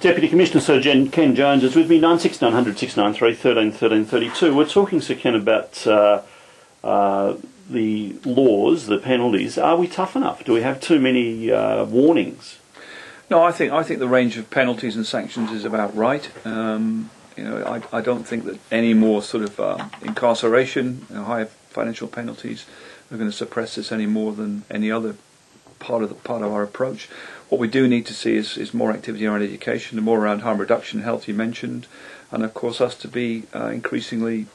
Deputy Commissioner Sir Ken Jones is with me. 96900 693 13 13 32. We're talking, Sir Ken, about the laws, the penalties. Are we tough enough? Do we have too many warnings? No, I think the range of penalties and sanctions is about right. I don't think that any more sort of incarceration, higher financial penalties, are going to suppress this any more than any other part of our approach. What we do need to see is more activity around education, and more around harm reduction, health you mentioned, and of course us to be increasingly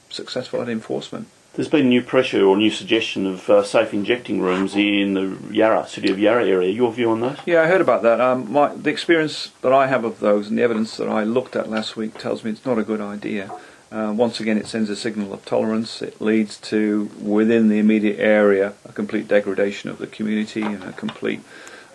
successful at enforcement. There's been new pressure or new suggestion of safe injecting rooms in the city of Yarra area. Your view on that? Yeah, I heard about that. The experience that I have of those and the evidence that I looked at last week tells me it's not a good idea. Once again, it sends a signal of tolerance. It leads to, within the immediate area, a complete degradation of the community and a complete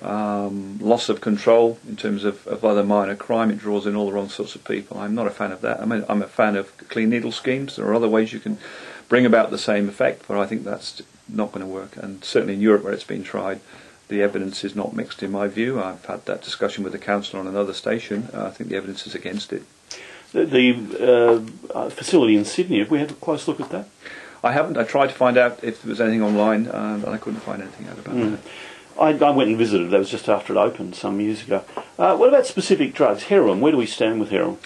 loss of control in terms of other minor crime. It draws in all the wrong sorts of people. I'm not a fan of that. I'm a fan of clean needle schemes. There are other ways you can bring about the same effect, but I think that's not going to work. And certainly in Europe, where it's been tried, the evidence is not mixed in my view. I've had that discussion with the council on another station. I think the evidence is against it. The facility in Sydney, have we had a close look at that? I haven't. I tried to find out if there was anything online, and I couldn't find anything out about that. I went and visited. That was just after it opened some years ago. What about specific drugs? Heroin, where do we stand with heroin?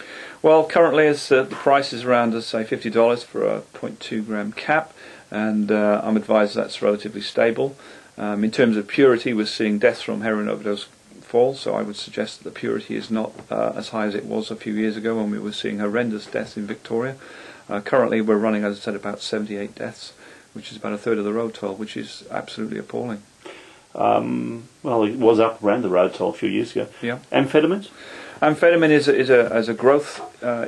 Well, currently the price is around, say, $50 for a 0.2 gram cap, and I'm advised that's relatively stable. In terms of purity, we're seeing deaths from heroin overdose fall, so I would suggest that the purity is not as high as it was a few years ago when we were seeing horrendous deaths in Victoria. Currently we're running, as I said, about 78 deaths, which is about a third of the road toll, which is absolutely appalling. Well, it was up around the road toll a few years ago. Yeah. Amphetamines? Amphetamine is a growth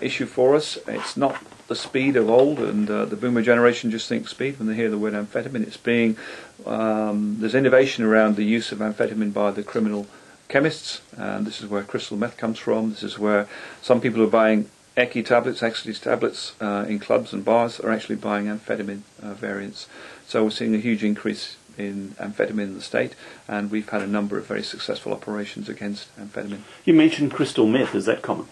issue for us. It's not the speed of old, and the boomer generation just thinks speed when they hear the word amphetamine. It's being there's innovation around the use of amphetamine by the criminal chemists, and this is where crystal meth comes from. This is where some people who are buying Eki tablets, ecstasy tablets in clubs and bars are actually buying amphetamine variants. So we're seeing a huge increase in amphetamine in the state, and we've had a number of very successful operations against amphetamine. You mentioned crystal meth. Is that common?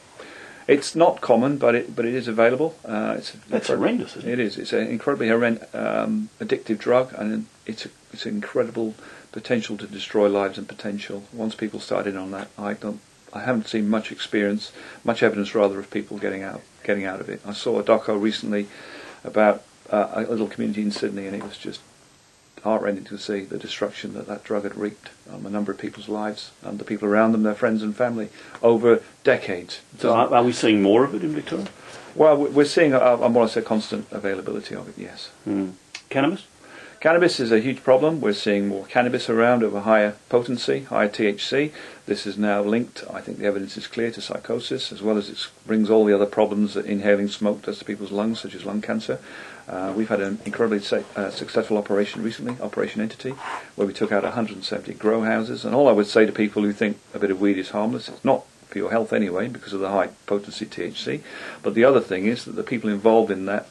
It's not common, but it is available. That's horrendous, isn't it? It is. It's an incredibly addictive drug, and it's an incredible potential to destroy lives and potential. Once people start in on that, I haven't seen much evidence rather of people getting out of it. I saw a doco recently about a little community in Sydney, and it was just heartrending to see the destruction that drug had wreaked on a number of people's lives and the people around them, their friends and family, over decades. So are we seeing more of it in Victoria? Well, we're seeing a more or less a constant availability of it, yes. Cannabis? Cannabis is a huge problem. We're seeing more cannabis around of a higher potency, higher THC. This is now linked, I think the evidence is clear, to psychosis, as well as it brings all the other problems that inhaling smoke does to people's lungs, such as lung cancer. We've had an incredibly successful operation recently, Operation Entity, where we took out 170 grow houses. And all I would say to people who think a bit of weed is harmless, it's not for your health anyway, because of the high potency THC. But the other thing is that the people involved in that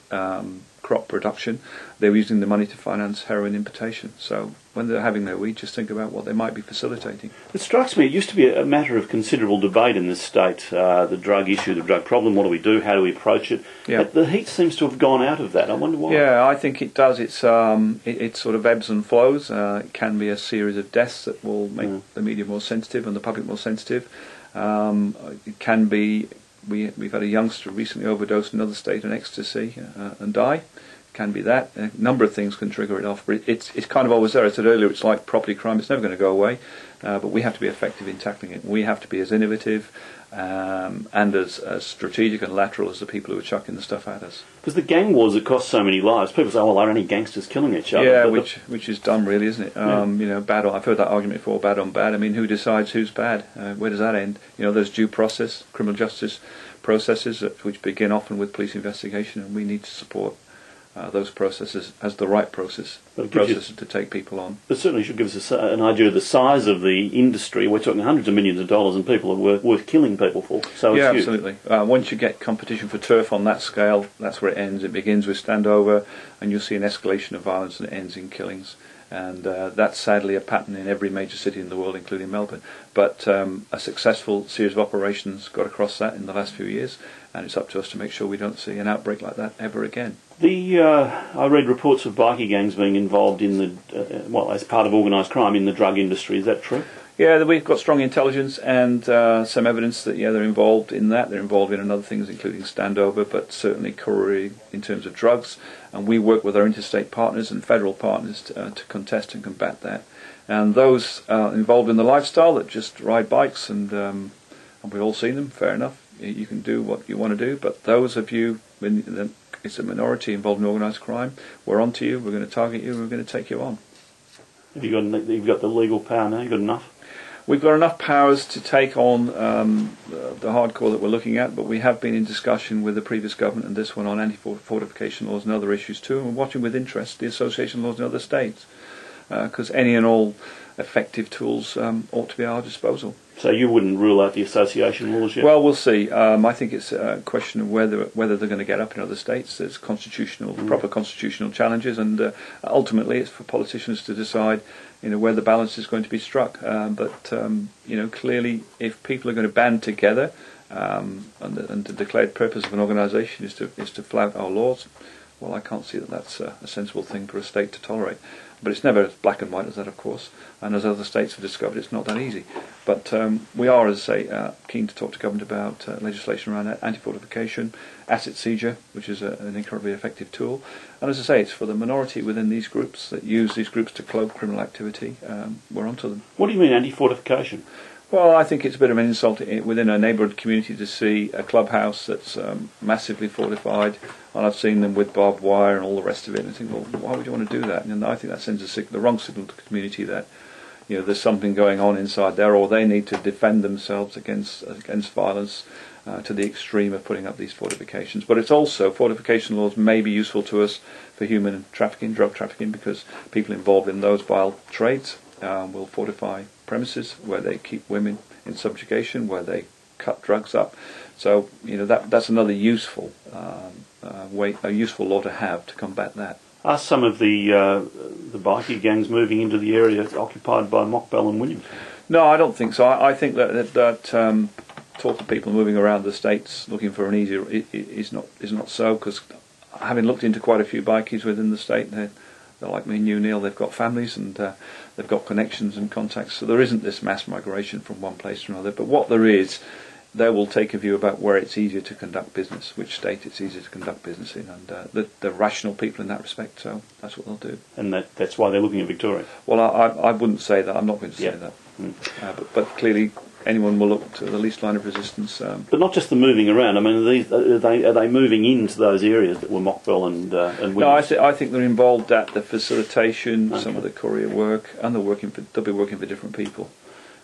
crop production, they were using the money to finance heroin importation. So when they're having their weed, just think about what they might be facilitating. It strikes me, it used to be a matter of considerable debate in this state, the drug issue, the drug problem. What do we do? How do we approach it? Yeah. The heat seems to have gone out of that. I wonder why. Yeah, I think it does. It sort of ebbs and flows. It can be a series of deaths that will make the media more sensitive and the public more sensitive. It can be, we've had a youngster recently overdose in another state on ecstasy and die. Can be that. A number of things can trigger it off, but it's kind of always there. I said earlier, it's like property crime. It's never going to go away, but we have to be effective in tackling it. We have to be as innovative and as strategic and lateral as the people who are chucking the stuff at us. Because the gang wars that cost so many lives, people say, well, are only gangsters killing each other? Yeah, which is dumb, really, isn't it? Bad. I've heard that argument before, bad on bad. I mean, who decides who's bad? Where does that end? There's due process, criminal justice processes, which begin often with police investigation, and we need to support those processes as the right processes to take people on. But certainly should give us an idea of the size of the industry. We're talking hundreds of millions of dollars, and people are worth killing people for. So yeah, it's absolutely. Once you get competition for turf on that scale, that's where it ends. It begins with standover, and you'll see an escalation of violence, and it ends in killings. And that's sadly a pattern in every major city in the world, including Melbourne. But a successful series of operations got across that in the last few years, and it's up to us to make sure we don't see an outbreak like that ever again. I read reports of bikie gangs being involved in the, as part of organised crime in the drug industry. Is that true? Yeah, we've got strong intelligence and some evidence that, they're involved in that. They're involved in other things, including standover, but certainly courier in terms of drugs. And we work with our interstate partners and federal partners to contest and combat that. And those involved in the lifestyle that just ride bikes, and we've all seen them, fair enough. You can do what you want to do, but those of you, it's a minority involved in organised crime, we're on to you, we're going to target you, we're going to take you on. You've got the legal power now, you've got enough? We've got enough powers to take on the hardcore that we're looking at, but we have been in discussion with the previous government and this one on anti-fortification laws and other issues too, and we're watching with interest the association laws in other states, because any and all effective tools ought to be at our disposal. So you wouldn't rule out the association laws yet? Well, we'll see. I think it's a question of whether they're going to get up in other states. There's proper constitutional challenges, and ultimately it's for politicians to decide, where the balance is going to be struck. But clearly, if people are going to band together, and the declared purpose of an organisation is to flout our laws, well, I can't see that that's a sensible thing for a state to tolerate. But it's never as black and white as that, of course. And as other states have discovered, it's not that easy. But we are, as I say, keen to talk to government about legislation around anti-fortification, asset seizure, which is an incredibly effective tool. And as I say, it's for the minority within these groups that use these groups to cloak criminal activity. We're onto them. What do you mean anti-fortification? Well, I think it's a bit of an insult within a neighbourhood community to see a clubhouse that's massively fortified, and I've seen them with barbed wire and all the rest of it, and I think, well, why would you want to do that? And I think that sends the wrong signal to the community that there's something going on inside there, or they need to defend themselves against violence to the extreme of putting up these fortifications. But it's also, fortification laws may be useful to us for human trafficking, drug trafficking, because people involved in those vile trades will fortify premises where they keep women in subjugation, where they cut drugs up. So that's another useful a useful law to have to combat that. Are some of the bikie gangs moving into the area occupied by Mockbell and Williams? No, I don't think so. I think that talk of people moving around the states looking for an easier is not so, because having looked into quite a few bikies within the state, they're like me and you, Neil. They've got families and they've got connections and contacts. So there isn't this mass migration from one place to another. But what there is, they will take a view about where it's easier to conduct business, which state it's easier to conduct business in, and they're rational people in that respect. So that's what they'll do. And that's why they're looking at Victoria. Well, I wouldn't say that. I'm not going to say that. But clearly, anyone will look to the least line of resistance. But not just the moving around. I mean, are they moving into those areas that were Mockbell and Williams? No, I think they're involved at the facilitation, some of the courier work, and they'll be working for different people.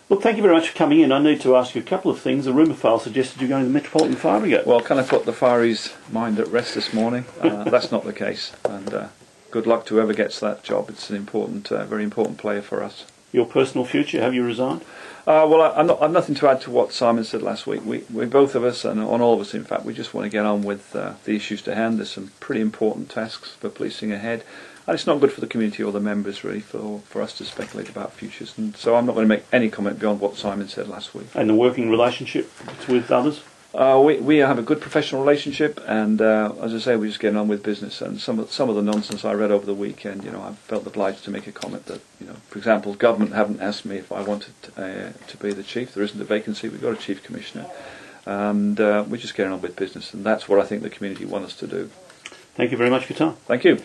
Look, thank you very much for coming in. I need to ask you a couple of things. A rumour file suggested you're going to the Metropolitan Fire Brigade. Well, can I put the fireys' mind at rest this morning? That's not the case. And good luck to whoever gets that job. It's an important, very important player for us. Your personal future, have you resigned? Well, I've nothing to add to what Simon said last week. We both of us, and on all of us in fact, we just want to get on with the issues to hand. There's some pretty important tasks for policing ahead, and it's not good for the community or the members really for us to speculate about futures. And so I'm not going to make any comment beyond what Simon said last week. And the working relationship with others? We have a good professional relationship, and as I say, we're just getting on with business. And some of the nonsense I read over the weekend, I felt obliged to make a comment that, for example, government haven't asked me if I wanted to be the chief. There isn't a vacancy. We've got a chief commissioner, and we're just getting on with business, and that's what I think the community want us to do. Thank you very much for your time. Thank you.